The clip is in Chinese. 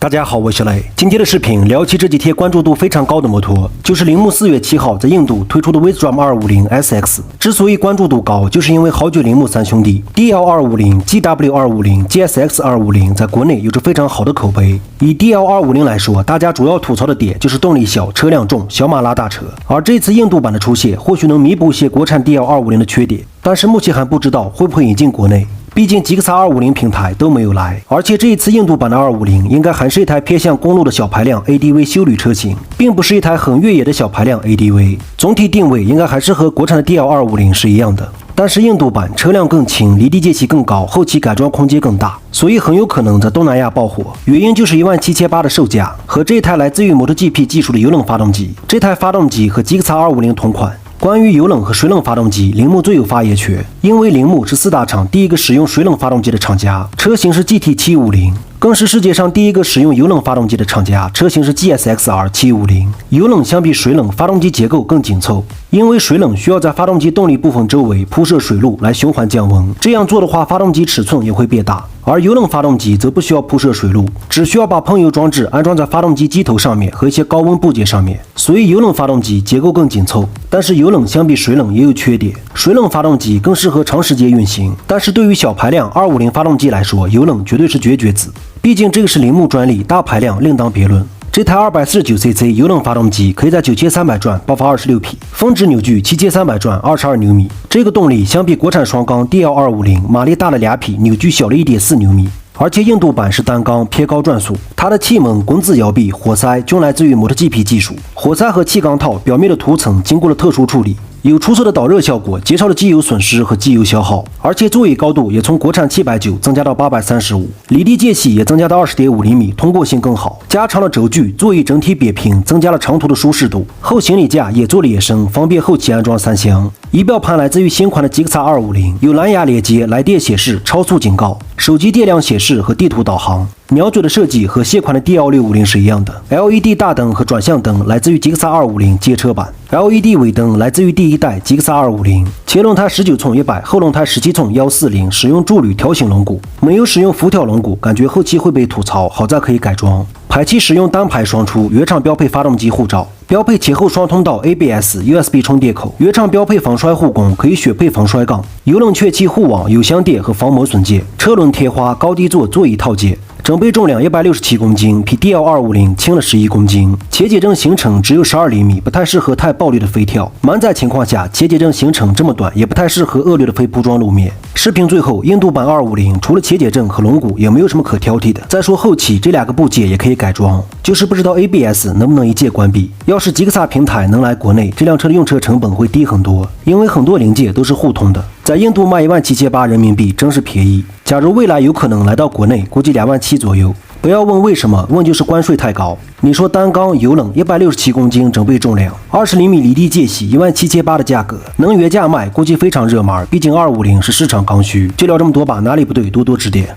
大家好，我是雷。今天的视频聊起这几天关注度非常高的摩托，就是铃木4月7号在印度推出的 Wisdom 250 SX。之所以关注度高，就是因为豪爵铃木三兄弟 DL250、GW250、GSX250 在国内有着非常好的口碑。以 DL250 来说，大家主要吐槽的点就是动力小、车辆重、小马拉大车。而这次印度版的出现，或许能弥补一些国产 DL250 的缺点，但是目前还不知道会不会引进国内。毕竟吉克萨250平台都没有来，而且这一次印度版的250应该还是一台偏向公路的小排量 ADV 休旅车型，并不是一台很越野的小排量 ADV。总体定位应该还是和国产的 DL250是一样的，但是印度版车辆更轻，离地间隙更高，后期改装空间更大，所以很有可能在东南亚爆火。原因就是17800的售价和这台来自于 MotoGP 技术的油冷发动机，这台发动机和吉克萨250同款。关于油冷和水冷发动机，铃木最有发言权，因为铃木是4大厂第一个使用水冷发动机的厂家，车型是 GT750，更是世界上第一个使用油冷发动机的厂家，车型是 GSX-R750。油冷相比水冷，发动机结构更紧凑，因为水冷需要在发动机动力部分周围铺设水路来循环降温，这样做的话，发动机尺寸也会变大。而油冷发动机则不需要铺设水路，只需要把喷油装置安装在发动机机头上面和一些高温部件上面，所以油冷发动机结构更紧凑。但是油冷相比水冷也有缺点，水冷发动机更适合长时间运行，但是对于小排量250发动机来说，油冷绝对是绝子。毕竟这个是铃木专利，大排量另当别论。这台 249cc 油冷发动机可以在9300转爆发26匹，峰值扭矩7300转22牛米。这个动力相比国产双缸 DL250 马力大了2匹，扭矩小了1.4牛米。而且印度版是单缸偏高转速，它的气门、滚子摇臂、活塞均来自于 MotoGP 技术。活塞和气缸套表面的涂层经过了特殊处理，有出色的导热效果，减少了机油损失和机油消耗。而且座椅高度也从国产790增加到835，离地间隙也增加到20.5厘米，通过性更好。加长了轴距，座椅整体扁平，增加了长途的舒适度。后行李架也做了野生，方便后期安装3箱。仪表盘来自于新款的吉克萨250，有蓝牙连接、来电显示、超速警告、手机电量显示和地图导航。瞄准的设计和现款的 DL650 是一样的。LED 大灯和转向灯来自于吉克萨250街车版， LED 尾灯来自于第一代吉克萨250。前轮胎19寸100，后轮胎17寸140，使用铸铝条形轮毂，没有使用辐条轮毂，感觉后期会被吐槽，好在可以改装。排气使用单排双出，原厂标配发动机护罩，标配前后双通道 ABS、USB 充电口，原厂标配防摔护拱，可以选配防摔杠，油冷却气护网、油箱垫和防磨损件，车轮贴花，高低座座椅套件。整备重量167公斤，比 DL250 轻了11公斤。前减震行程只有12厘米，不太适合太暴力的飞跳。满载情况下，前减震行程这么短，也不太适合恶劣的非铺装路面。视频最后，印度版250除了前减震和轮毂，也没有什么可挑剔的。再说后期这2个部件也可以改装，就是不知道 ABS 能不能一键关闭。要是吉克萨平台能来国内，这辆车的用车成本会低很多，因为很多零件都是互通的。在印度卖17800人民币真是便宜。假如未来有可能来到国内，估计27000左右。不要问为什么，问就是关税太高。你说单缸油冷167公斤整备重量，20厘米离地间隙17800的价格，能原价卖估计非常热门，毕竟250是市场刚需。就聊这么多吧，哪里不对多多指点。